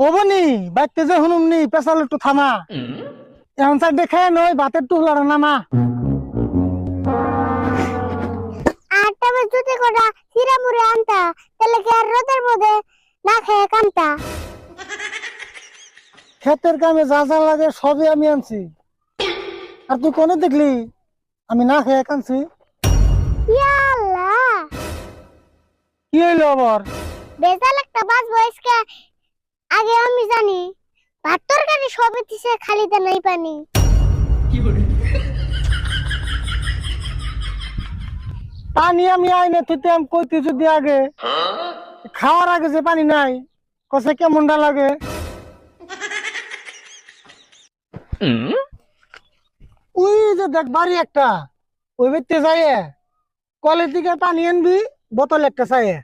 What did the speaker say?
ওবনি বাইতে যে হুনুমনি পেশাল একটু থামা এখন সাইড দেখে নই ভাতের টুকলার নামা। আর তবে যদি কোটা চিরা মুড়ে আনতা তাহলে কি আর রোদের মধ্যে না খেয়ে কামতা? ক্ষেতের কামে যা যা লাগে সবই আমি আনছি, আর তুই কোনে দেখলি আমি না খেয়ে কানছি? ইয়া আল্লাহ, কি হইলো আবার? বেজাল একটা বাস বয়সকে আগে আমি জানি, ভাত তরকারি সবই দিছে, খালিতে নাই পানি। পানি আমি আইনে তুই আমি কইতে যদি আগে খাওয়ার আগে যে পানি নাই কষে কেমনটা লাগে। ওই যে দেখ বাড়ি একটা, ওই ব্যক্তি যাইয়ে কলের দিকে পানি আনবি বোতল একটা চাইয়ে।